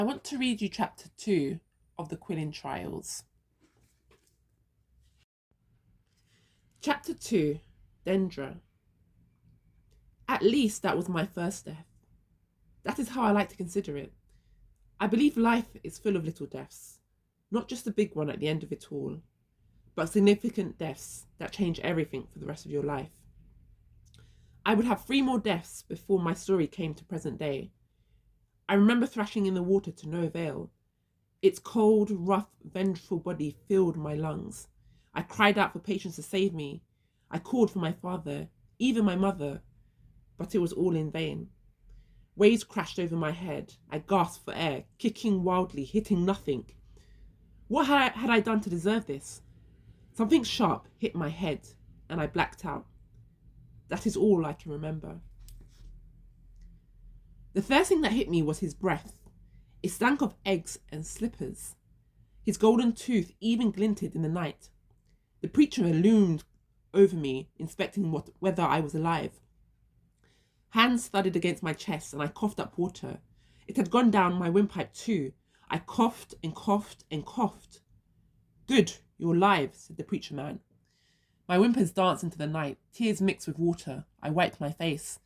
I want to read you chapter 2 of the Quillin Trials. Chapter 2, Dendra. At least that was my first death. That is how I like to consider it. I believe life is full of little deaths, not just the big one at the end of it all, but significant deaths that change everything for the rest of your life. I would have 3 more deaths before my story came to present day. I remember thrashing in the water to no avail. Its cold, rough, vengeful body filled my lungs. I cried out for patience to save me. I called for my father, even my mother, but it was all in vain. Waves crashed over my head. I gasped for air, kicking wildly, hitting nothing. What had I done to deserve this? Something sharp hit my head, and I blacked out. That is all I can remember. The first thing that hit me was his breath. It stank of eggs and slippers. His golden tooth even glinted in the night. The preacher loomed over me, inspecting whether I was alive. Hands thudded against my chest, and I coughed up water. It had gone down my windpipe too. I coughed and coughed and coughed. Good, you're alive, said the preacher man. My whimpers danced into the night, tears mixed with water. I wiped my face.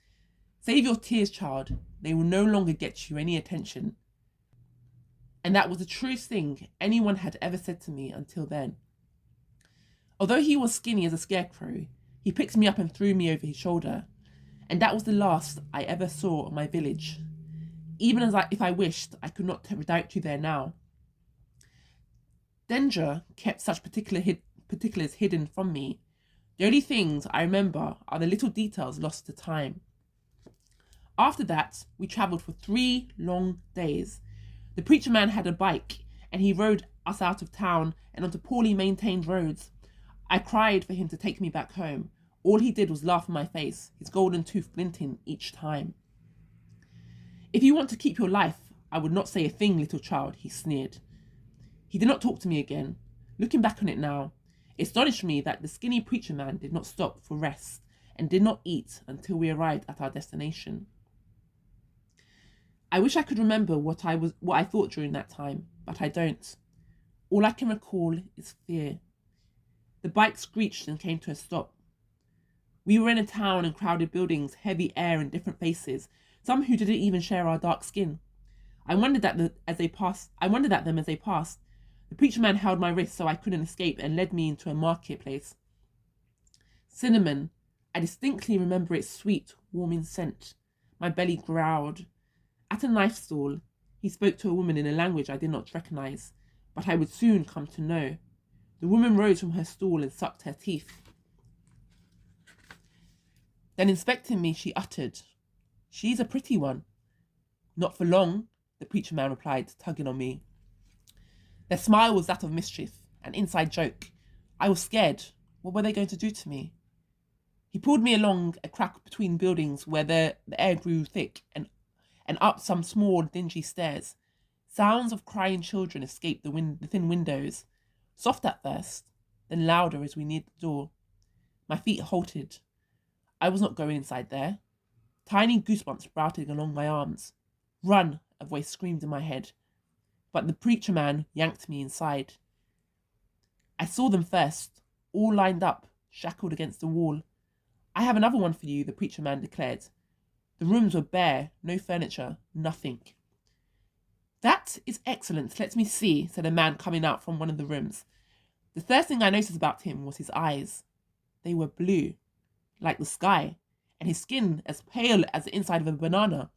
Save your tears, child. They will no longer get you any attention. And that was the truest thing anyone had ever said to me until then. Although he was skinny as a scarecrow, he picked me up and threw me over his shoulder. And that was the last I ever saw of my village. Even if I wished, I could not doubt you there now. Dendra kept such particulars hidden from me. The only things I remember are the little details lost to time. After that, we travelled for 3 long days. The preacher man had a bike, and he rode us out of town and onto poorly maintained roads. I cried for him to take me back home. All he did was laugh in my face, his golden tooth glinting each time. If you want to keep your life, I would not say a thing, little child, he sneered. He did not talk to me again. Looking back on it now, it astonished me that the skinny preacher man did not stop for rest and did not eat until we arrived at our destination. I wish I could remember what I thought during that time, but I don't. All I can recall is fear. The bike screeched and came to a stop. We were in a town and crowded buildings, heavy air and different faces, some who didn't even share our dark skin. I wondered at them as they passed. The preacher man held my wrist so I couldn't escape and led me into a marketplace. Cinnamon. I distinctly remember its sweet, warming scent. My belly growled. At a knife stall, he spoke to a woman in a language I did not recognize, but I would soon come to know. The woman rose from her stool and sucked her teeth. Then inspecting me, she uttered, "She's a pretty one." "Not for long," the preacher man replied, tugging on me. Their smile was that of mischief, an inside joke. I was scared. What were they going to do to me? He pulled me along a crack between buildings where the air grew thick and up some small, dingy stairs. Sounds of crying children escaped the thin windows, soft at first, then louder as we neared the door. My feet halted. I was not going inside there. Tiny goosebumps sprouted along my arms. "Run," a voice screamed in my head. But the preacher man yanked me inside. I saw them first, all lined up, shackled against the wall. "I have another one for you," the preacher man declared. The rooms were bare, no furniture, nothing. "That is excellent. Let me see," said a man coming out from one of the rooms. The first thing I noticed about him was his eyes. They were blue, like the sky, and his skin as pale as the inside of a banana.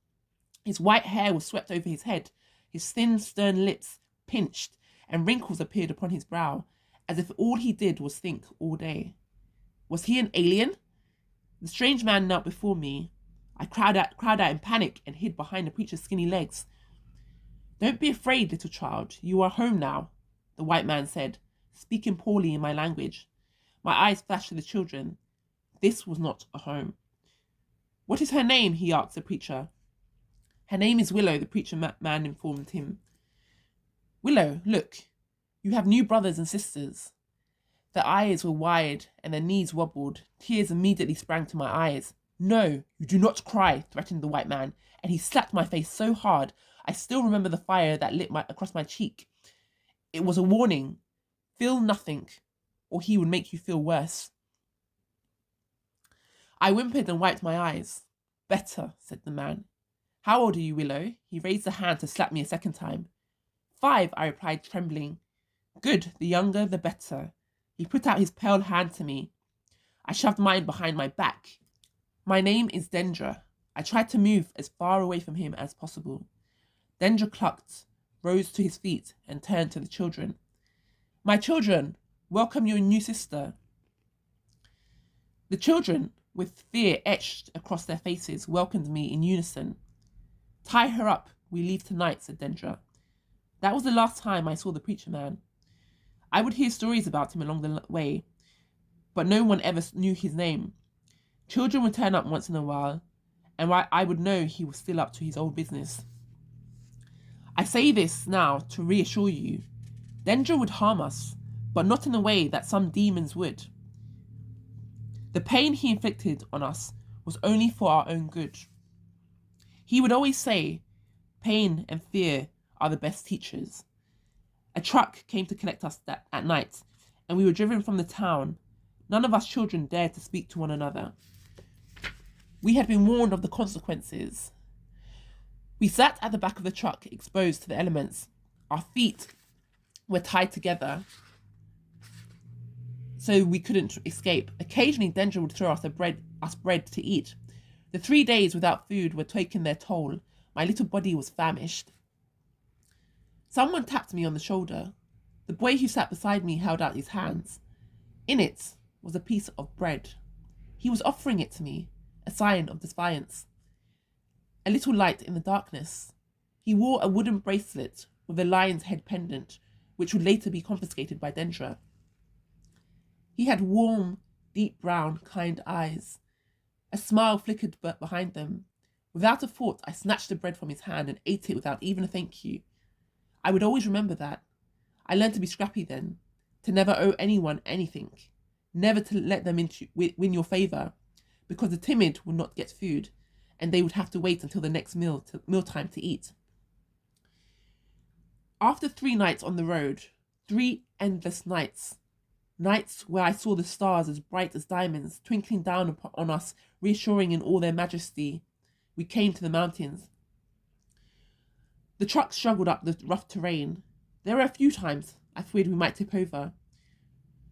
His white hair was swept over his head, his thin, stern lips pinched, and wrinkles appeared upon his brow, as if all he did was think all day. Was he an alien? The strange man knelt before me. I cried out in panic and hid behind the preacher's skinny legs. "Don't be afraid, little child. You are home now," the white man said, speaking poorly in my language. My eyes flashed to the children. This was not a home. "What is her name?" he asked the preacher. "Her name is Willow," the preacher man informed him. "Willow, look. You have new brothers and sisters." Their eyes were wide and their knees wobbled. Tears immediately sprang to my eyes. "No, you do not cry," threatened the white man, and he slapped my face so hard I still remember the fire that lit across my cheek. It was a warning. Feel nothing, or he would make you feel worse. I whimpered and wiped my eyes. Better, said the man. How old are you, Willow? He raised a hand to slap me a second time. 5, I replied, trembling. Good, the younger, the better. He put out his pale hand to me. I shoved mine behind my back. My name is Dendra. I tried to move as far away from him as possible. Dendra clucked, rose to his feet, and turned to the children. My children, welcome your new sister. The children, with fear etched across their faces, welcomed me in unison. Tie her up, we leave tonight, said Dendra. That was the last time I saw the preacher man. I would hear stories about him along the way, but no one ever knew his name. Children would turn up once in a while, and I would know he was still up to his old business. I say this now to reassure you. Dendra would harm us, but not in a way that some demons would. The pain he inflicted on us was only for our own good. He would always say, pain and fear are the best teachers. A truck came to collect us at night, and we were driven from the town. None of us children dared to speak to one another. We had been warned of the consequences. We sat at the back of the truck, exposed to the elements. Our feet were tied together so we couldn't escape. Occasionally, Dendra would throw us bread to eat. The 3 days without food were taking their toll. My little body was famished. Someone tapped me on the shoulder. The boy who sat beside me held out his hands. In it was a piece of bread. He was offering it to me, a sign of defiance. A little light in the darkness. He wore a wooden bracelet with a lion's head pendant, which would later be confiscated by Dendra. He had warm, deep brown, kind eyes. A smile flickered behind them. Without a thought, I snatched the bread from his hand and ate it without even a thank you. I would always remember that. I learned to be scrappy then, to never owe anyone anything, never to let them win your favour, because the timid would not get food, and they would have to wait until the next mealtime to eat. After 3 nights on the road, 3 endless nights where I saw the stars as bright as diamonds twinkling down on us, reassuring in all their majesty, we came to the mountains. The truck struggled up the rough terrain. There were a few times I feared we might tip over.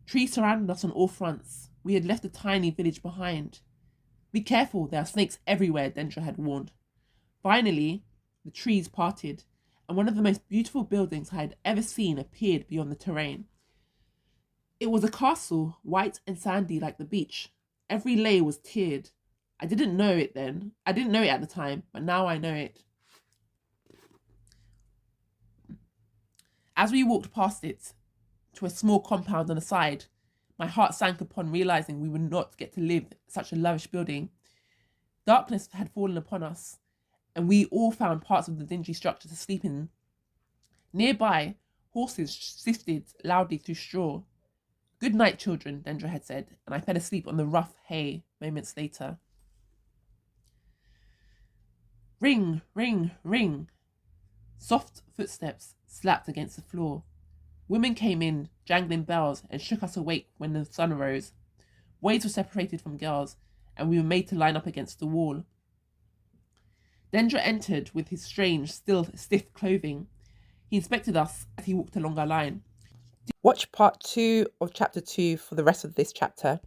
Trees surrounded us on all fronts. We had left a tiny village behind. Be careful, there are snakes everywhere, Dendra had warned. Finally, the trees parted, and one of the most beautiful buildings I had ever seen appeared beyond the terrain. It was a castle, white and sandy like the beach. Every layer was tiered. I didn't know it then. I didn't know it at the time, but now I know it. As we walked past it, to a small compound on the side, my heart sank upon realizing we would not get to live in such a lavish building. Darkness had fallen upon us, and we all found parts of the dingy structure to sleep in. Nearby, horses sifted loudly through straw. Good night, children, Dendra had said, and I fell asleep on the rough hay moments later. Ring, ring, ring. Soft footsteps slapped against the floor. Women came in, jangling bells, and shook us awake when the sun arose. Boys were separated from girls, and we were made to line up against the wall. Dendra entered with his strange, still stiff clothing. He inspected us as he walked along our line. Watch part 2 of chapter 2 for the rest of this chapter.